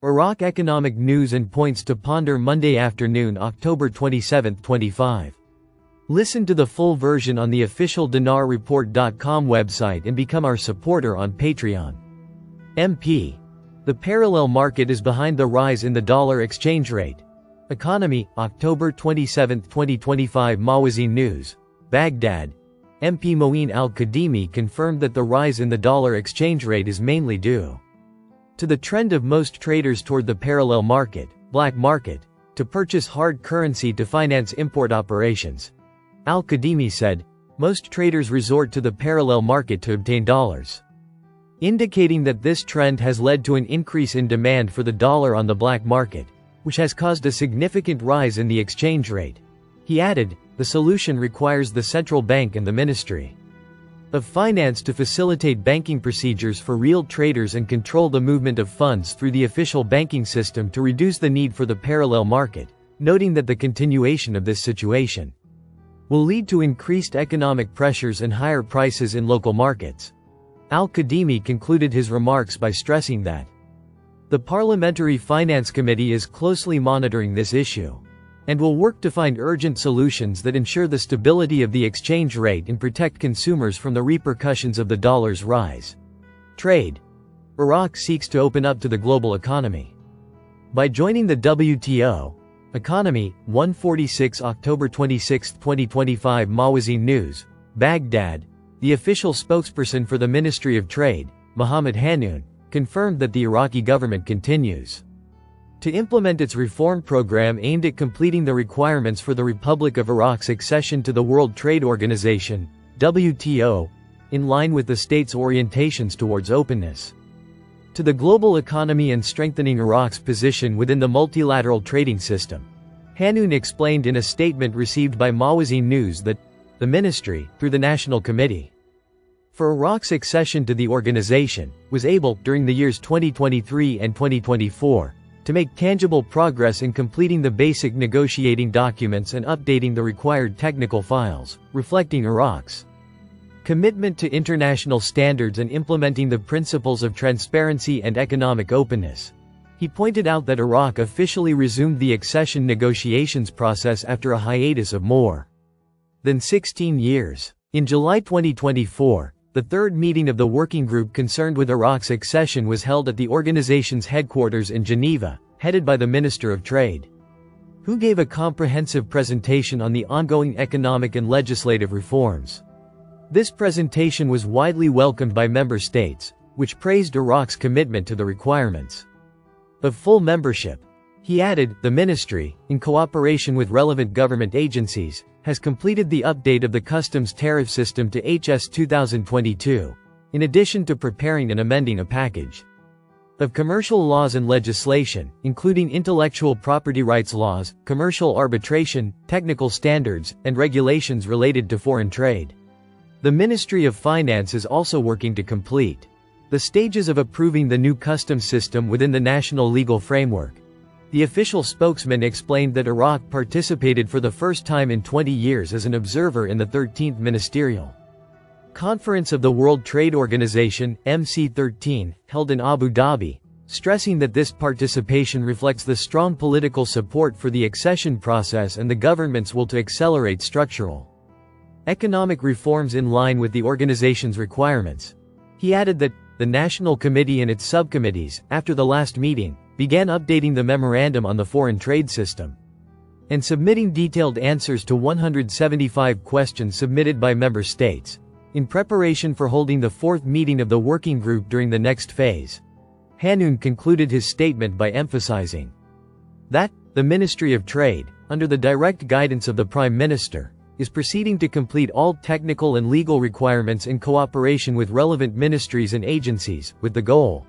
Iraq economic news and points to ponder Monday afternoon, October 27, 25. Listen to the full version on the official dinarreport.com website and become our supporter on Patreon. MP. The parallel market is behind the rise in the dollar exchange rate. Economy, October 27, 2025. Mawazin News. Baghdad. MP Moeen al-Kadhimi confirmed that the rise in the dollar exchange rate is mainly due to the trend of most traders toward the parallel market, black market, to purchase hard currency to finance import operations. Al-Kadhimi said, most traders resort to the parallel market to obtain dollars, indicating that this trend has led to an increase in demand for the dollar on the black market, which has caused a significant rise in the exchange rate. He added, the solution requires the central bank and the Ministry of Finance to facilitate banking procedures for real traders and control the movement of funds through the official banking system to reduce the need for the parallel market, noting that the continuation of this situation will lead to increased economic pressures and higher prices in local markets. Al-Kadhimi concluded his remarks by stressing that the Parliamentary Finance Committee is closely monitoring this issue and will work to find urgent solutions that ensure the stability of the exchange rate and protect consumers from the repercussions of the dollar's rise. Trade. Iraq seeks to open up to the global economy by joining the WTO. Economy, 146 October 26, 2025. Mawazin News. Baghdad. The official spokesperson for the Ministry of Trade, Mohammed Hanoun, confirmed that the Iraqi government continues to implement its reform program aimed at completing the requirements for the Republic of Iraq's accession to the World Trade Organization, WTO, in line with the state's orientations towards openness to the global economy and strengthening Iraq's position within the multilateral trading system. Hanoun explained in a statement received by Mawazin News that the ministry, through the National Committee for Iraq's accession to the organization, was able, during the years 2023 and 2024, to make tangible progress in completing the basic negotiating documents and updating the required technical files, reflecting Iraq's commitment to international standards and implementing the principles of transparency and economic openness. He pointed out that Iraq officially resumed the accession negotiations process after a hiatus of more than 16 years. In July 2024, the third meeting of the working group concerned with Iraq's accession was held at the organization's headquarters in Geneva, headed by the Minister of Trade, who gave a comprehensive presentation on the ongoing economic and legislative reforms. This presentation was widely welcomed by member states, which praised Iraq's commitment to the requirements of full membership. He added, the ministry, in cooperation with relevant government agencies, has completed the update of the customs tariff system to HS 2022, in addition to preparing and amending a package of commercial laws and legislation, including intellectual property rights laws, commercial arbitration, technical standards, and regulations related to foreign trade. The Ministry of Finance is also working to complete the stages of approving the new customs system within the national legal framework. The official spokesman explained that Iraq participated for the first time in 20 years as an observer in the 13th Ministerial Conference of the World Trade Organization, MC13, held in Abu Dhabi, stressing that this participation reflects the strong political support for the accession process and the government's will to accelerate structural economic reforms in line with the organization's requirements. He added that the National Committee and its subcommittees, after the last meeting, began updating the memorandum on the foreign trade system and submitting detailed answers to 175 questions submitted by member states, in preparation for holding the fourth meeting of the working group during the next phase. Hanoun concluded his statement by emphasizing that the Ministry of Trade, under the direct guidance of the Prime Minister, is proceeding to complete all technical and legal requirements in cooperation with relevant ministries and agencies, with the goal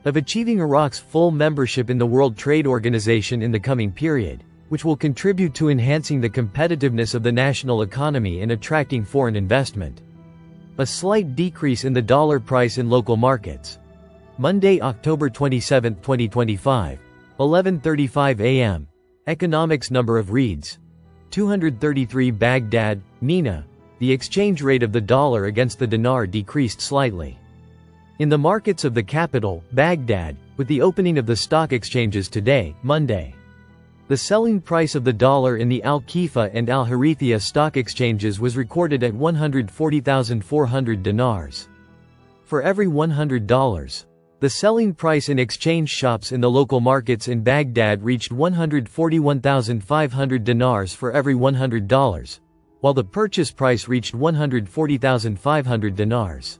of achieving Iraq's full membership in the World Trade Organization in the coming period, which will contribute to enhancing the competitiveness of the national economy and attracting foreign investment. A slight decrease in the dollar price in local markets. Monday, October 27, 2025, 11:35 a.m. Economics number of reads 233. Baghdad, Nina. The exchange rate of the dollar against the dinar decreased slightly. In the markets of the capital, Baghdad, with the opening of the stock exchanges today, Monday. The selling price of the dollar in the Al-Khifa and Al-Harithia stock exchanges was recorded at 140,400 dinars. For every $100. The selling price in exchange shops in the local markets in Baghdad reached 141,500 dinars for every $100, while the purchase price reached 140,500 dinars.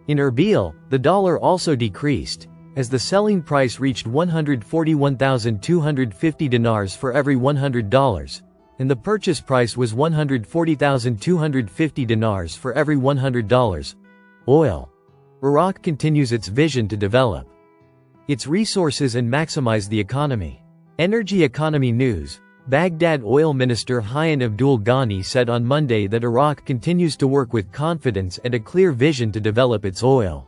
In Erbil, the dollar also decreased, as the selling price reached 141,250 dinars for every $100, and the purchase price was 140,250 dinars for every $100. Oil. Iraq continues its vision to develop its resources and maximize the economy. Energy Economy News. Baghdad Oil Minister Hayyan Abdul Ghani said on Monday that Iraq continues to work with confidence and a clear vision to develop its oil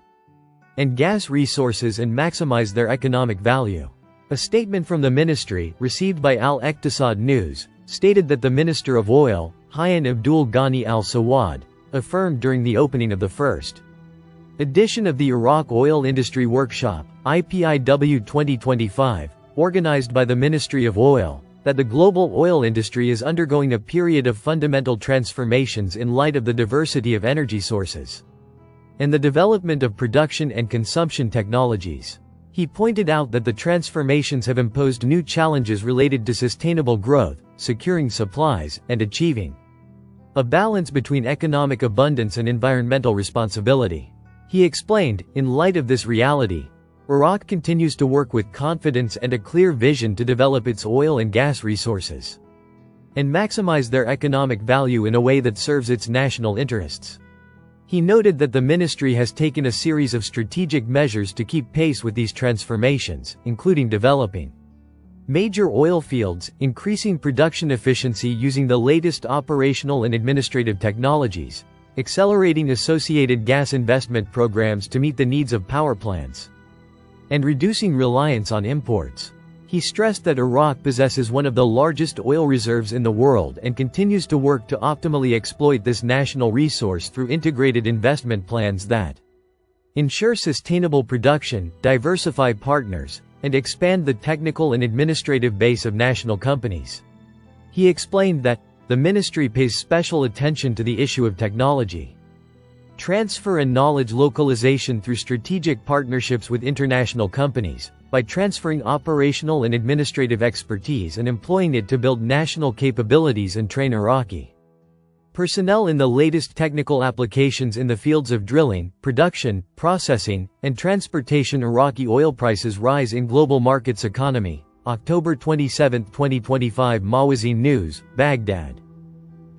and gas resources and maximize their economic value. A statement from the ministry, received by Al-Iqtisad News, stated that the Minister of Oil, Hayyan Abdul Ghani al-Sawad, affirmed during the opening of the first edition of the Iraq Oil Industry Workshop, IPIW 2025, organized by the Ministry of Oil, that the global oil industry is undergoing a period of fundamental transformations in light of the diversity of energy sources and the development of production and consumption technologies. He pointed out that the transformations have imposed new challenges related to sustainable growth, securing supplies, and achieving a balance between economic abundance and environmental responsibility. He explained, in light of this reality, Iraq continues to work with confidence and a clear vision to develop its oil and gas resources and maximize their economic value in a way that serves its national interests. He noted that the ministry has taken a series of strategic measures to keep pace with these transformations, including developing major oil fields, increasing production efficiency using the latest operational and administrative technologies, accelerating associated gas investment programs to meet the needs of power plants, and reducing reliance on imports. He stressed that Iraq possesses one of the largest oil reserves in the world and continues to work to optimally exploit this national resource through integrated investment plans that ensure sustainable production, diversify partners, and expand the technical and administrative base of national companies. He explained that the ministry pays special attention to the issue of technology transfer and knowledge localization through strategic partnerships with international companies, by transferring operational and administrative expertise and employing it to build national capabilities and train Iraqi personnel in the latest technical applications in the fields of drilling, production, processing, and transportation. Iraqi oil prices rise in global markets. Economy. October 27, 2025. Mawazin News, Baghdad.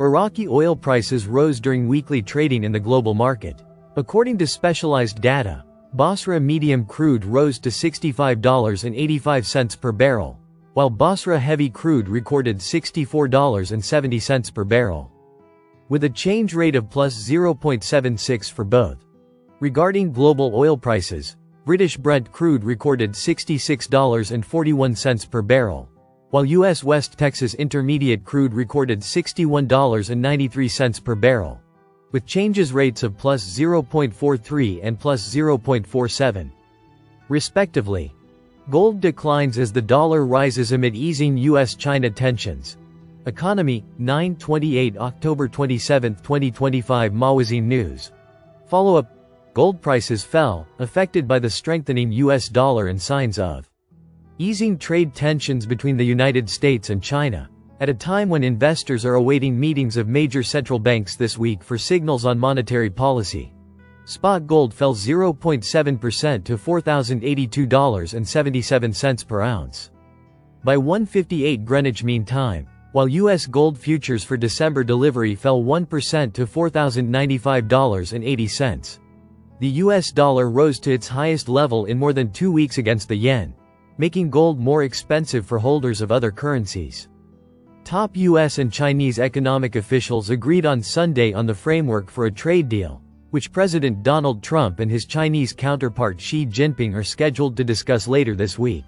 Iraqi oil prices rose during weekly trading in the global market. According to specialized data, Basra medium crude rose to $65.85 per barrel, while Basra heavy crude recorded $64.70 per barrel, with a change rate of plus 0.76 for both. Regarding global oil prices, British Brent crude recorded $66.41 per barrel, while U.S. West Texas Intermediate crude recorded $61.93 per barrel, with changes rates of plus 0.43 and plus 0.47, respectively. Gold declines as the dollar rises amid easing U.S.-China tensions. Economy, 9/28 October 27, 2025. Mawazin News. Follow-up. Gold prices fell, affected by the strengthening U.S. dollar and signs of easing trade tensions between the United States and China, at a time when investors are awaiting meetings of major central banks this week for signals on monetary policy. Spot gold fell 0.7% to $4,082.77 per ounce by 1:58 Greenwich Mean Time, while U.S. gold futures for December delivery fell 1% to $4,095.80. The U.S. dollar rose to its highest level in more than 2 weeks against the yen, making gold more expensive for holders of other currencies. Top U.S. and Chinese economic officials agreed on Sunday on the framework for a trade deal, which President Donald Trump and his Chinese counterpart Xi Jinping are scheduled to discuss later this week.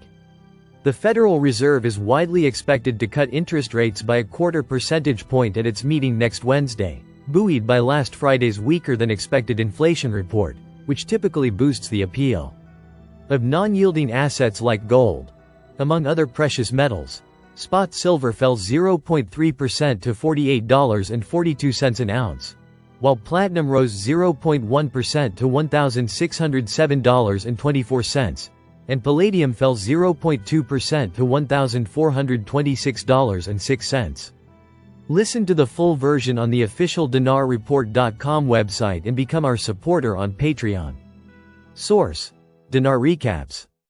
The Federal Reserve is widely expected to cut interest rates by 1/4 percentage point at its meeting next Wednesday, buoyed by last Friday's weaker-than-expected inflation report, which typically boosts the appeal of non-yielding assets like gold. Among other precious metals, spot silver fell 0.3% to $48.42 an ounce, while platinum rose 0.1% to $1,607.24, and palladium fell 0.2% to $1,426.06. Listen to the full version on the official dinarreport.com website and become our supporter on Patreon. Source: Dinar Recaps.